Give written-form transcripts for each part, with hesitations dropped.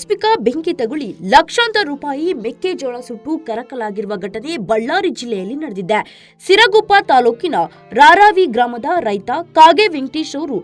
ಆಕಸ್ಮಿಕ ಬೆಂಕಿ ತಗುಲಿ ಲಕ್ಷಾಂತರ ರೂಪಾಯಿ ಮೆಕ್ಕೆಜೋಳ ಸುಟ್ಟು ಕರಕಲಾಗಿರುವ ಘಟನೆ ಬಳ್ಳಾರಿ ಜಿಲ್ಲೆಯಲ್ಲಿ ನಡೆದಿದೆ. ಸಿರಗುಪ್ಪ ತಾಲೂಕಿನ ರಾರಾವಿ ಗ್ರಾಮದ ರೈತ ಕಾಗೆ ವೆಂಕಟೇಶ್ ಅವರು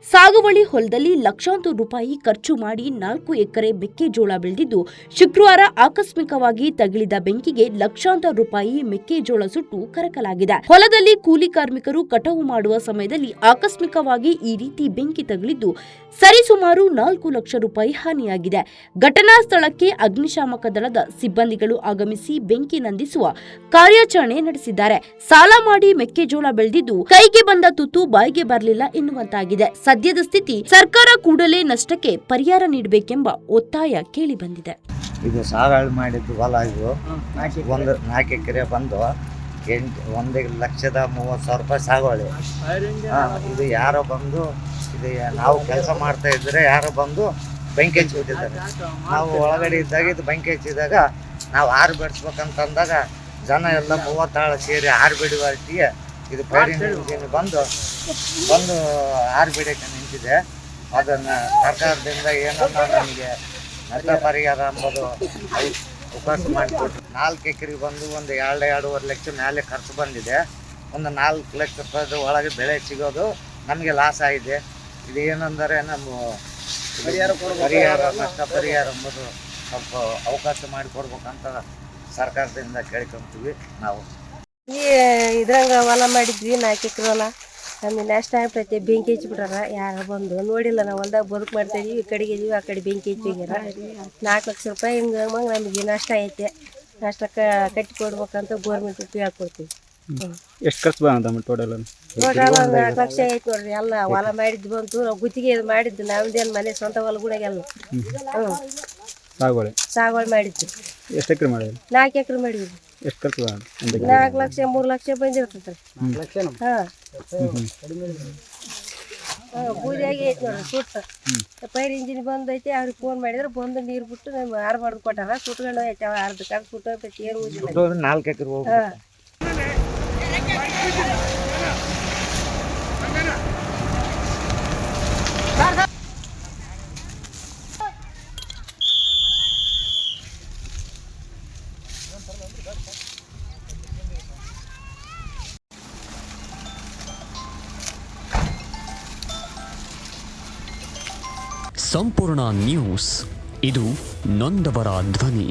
ಸಾಗುವಳಿ ಹೊಲದಲ್ಲಿ ಲಕ್ಷಾಂತರ ರೂಪಾಯಿ ಖರ್ಚು ಮಾಡಿ 4 ಎಕರೆ ಮೆಕ್ಕೆಜೋಳ ಬೆಳೆದಿದ್ದು, ಶುಕ್ರವಾರ ಆಕಸ್ಮಿಕವಾಗಿ ತಗುಲಿದ ಬೆಂಕಿಗೆ ಲಕ್ಷಾಂತರ ರೂಪಾಯಿ ಮೆಕ್ಕೆಜೋಳ ಸುಟ್ಟು ಕರಕಲಾಗಿದೆ. ಹೊಲದಲ್ಲಿ ಕೂಲಿ ಕಾರ್ಮಿಕರು ಕಟಾವು ಮಾಡುವ ಸಮಯದಲ್ಲಿ ಆಕಸ್ಮಿಕವಾಗಿ ಈ ರೀತಿ ಬೆಂಕಿ ತಗುಲಿದ್ದು ಸರಿಸುಮಾರು 4 ಲಕ್ಷ ರೂಪಾಯಿ ಹಾನಿಯಾಗಿದೆ. ಘಟನಾ ಸ್ಥಳಕ್ಕೆ ಅಗ್ನಿಶಾಮಕ ದಳದ ಸಿಬ್ಬಂದಿಗಳು ಆಗಮಿಸಿ ಬೆಂಕಿ ನಂದಿಸುವ ಕಾರ್ಯಾಚರಣೆ ನಡೆಸಿದ್ದಾರೆ. ಸಾಲ ಮಾಡಿ ಮೆಕ್ಕೆಜೋಳ ಬೆಳೆದಿದ್ದು ಕೈಗೆ ಬಂದ ತುತ್ತು ಬಾಯಿಗೆ ಬರಲಿಲ್ಲ ಎನ್ನುವಂತಾಗಿದೆ. ಸದ್ಯದ ಸ್ಥಿತಿ ಸರ್ಕಾರ ಕೂಡಲೇ ನಷ್ಟಕ್ಕೆ ಪರಿಹಾರ ನೀಡಬೇಕೆಂಬ ಒತ್ತಾಯ ಕೇಳಿ ಬಂದಿದೆ. ಇದು ಸಾಗಾಳಿ ಮಾಡಿದ್ದು ಹೊಲ ಇದು 4 ಎಕರೆ ಬಂದು 1,30,30,000 ರೂಪಾಯಿ ಸಾಗುವಳಿ. ಇದು ಯಾರೋ ಬಂದು ಇದು ನಾವು ಕೆಲಸ ಮಾಡ್ತಾ ಇದ್ರೆ ಯಾರೋ ಬಂದು ಬೆಂಕಿ ಹಚ್ಚಿಬಿಟ್ಟಿದ್ದಾರೆ. ನಾವು ಒಳಗಡೆ ಇದ್ದಾಗ ಇದು ಬೆಂಕಿ ಹಚ್ಚಿದಾಗ ನಾವು ಆರು ಬಿಡಿಸ್ಬೇಕಂತಂದಾಗ ಜನ ಎಲ್ಲ 30 ಆಳು ಸೇರಿ ಆರು ಬಿಡುವ ಹೊತ್ತಿಗೆ ಇದು ಫೈರಿಂಗ್ ಇಂಜಿನ್ ಬಂದು ಆರು ಬಿಡಕ್ಕೆ ನಿಂತಿದೆ. ಅದನ್ನು ಸರ್ಕಾರದಿಂದ ಏನನ್ನ ನಮಗೆ ನಷ್ಟ ಪರಿಹಾರ ಅಂಬೋದು ಅವಕಾಶ ಮಾಡಿಕೊಟ್ರು. 4 ಎಕರೆಗೆ ಬಂದು ಒಂದು 2-2.5 ಲಕ್ಷ ಮೇಲೆ ಖರ್ಚು ಬಂದಿದೆ. ಒಂದು 4 ಲಕ್ಷ ರೂಪಾಯಿದ ಒಳಗೆ ಬೆಳೆ ಸಿಗೋದು ನಮಗೆ ಲಾಸ್ ಆಗಿದೆ. ಇದು ಏನಂದರೆ ನಮ್ಮ ಪರಿಹಾರ ನಷ್ಟ ಪರಿಹಾರ ಎಂಬುದು ಸ್ವಲ್ಪ ಅವಕಾಶ ಮಾಡಿಕೊಡ್ಬೇಕಂತ ಸರ್ಕಾರದಿಂದ ಕೇಳ್ಕೊಂತೀವಿ. ನಾವು ಇದ್ರಂಗ ಹೊಲ ಮಾಡಿದ್ವಿ 4 ಎಕರೆ ಹೊಲ. ನಮಗೆ ನಷ್ಟ ಆಗ್ತೈತೆ. ಬೆಂಕಿ ಹಚ್ಚಿಬಿಟ್ಟಾರ. ಯಾರು ಬಂದು ನೋಡಿಲ್ಲ. ನಾವು ಹೊಲ್ದಾಗ ಬದುಕು ಮಾಡ್ತಾ ಇದೀವಿ. ಈ ಕಡೆಗೆ ಇದೀವಿ, ಆ ಕಡೆ ಬೆಂಕಿ ಹಚ್ಚಿಗ್ಯಾರ. 4 ಲಕ್ಷ ರೂಪಾಯಿ ಹಿಂಗೆ ನಮಗೆ ನಷ್ಟ ಐತೆ. ನಷ್ಟ ಕಟ್ಟಿ ಕೊಡ್ಬೇಕಂತ ಗೋರ್ಮೆಂಟ್ ಹೇಳ್ಕೊಡ್ತೀವಿ. ಎಷ್ಟು ಖರ್ಚು ಬಂದ ಟೋಟಲ್? 4 ಲಕ್ಷ ಐತೆ ನೋಡ್ರಿ. ಎಲ್ಲ ಹೊಲ ಮಾಡಿದ್ದು ಬಂತು. ನಾವು ಗುತ್ತಿಗೆ ಇದು ಮಾಡಿದ್ದು ನಾವಿಂದೇನು ಮನೆ ಸ್ವಂತ ಹೊಲ ಗುಣಗೆಲ್ಲ ಸಾಗುವಳಿ ಮಾಡಿದ್ದು. ಎಷ್ಟು ಎಕರೆ ಮಾಡಿದ್ರಿ? 4 ಎಕರೆ ಮಾಡಿದ್ವಿ. ಎಷ್ಟು ಖರ್ಚು ಬಂದ? 4 ಲಕ್ಷ 3 ಲಕ್ಷ ಬಂದಿರ್ತೈತೆ. ಬೂದಿಯಾಗಿ ಐತೆ ನೋಡ್ರಿ ಸುಟ್ಟು. ಫೈರ್ ಇಂಜಿನ್ ಬಂದೈತಿ. ಅವ್ರಿಗೆ ಫೋನ್ ಮಾಡಿದ್ರೆ ಬಂದು ನೀರು ಬಿಟ್ಟು ನಮ್ಗೆ ಆರು ಮಾಡ್ದು ಕೊಟ್ಟಾರ. ಸುಟ್ಕೊಂಡು ಐತೆ. ಅರ್ಧ ಕಾಲ ಸುಟ್ಟೋಗ್ತೈತಿ. ಏನು ಹೋಗಿಲ್ಲ. 4 ಎಕರೆ ಸಂಪೂರ್ಣ ನ್ಯೂಸ್, ಇದು ನೊಂದವರ ಧ್ವನಿ.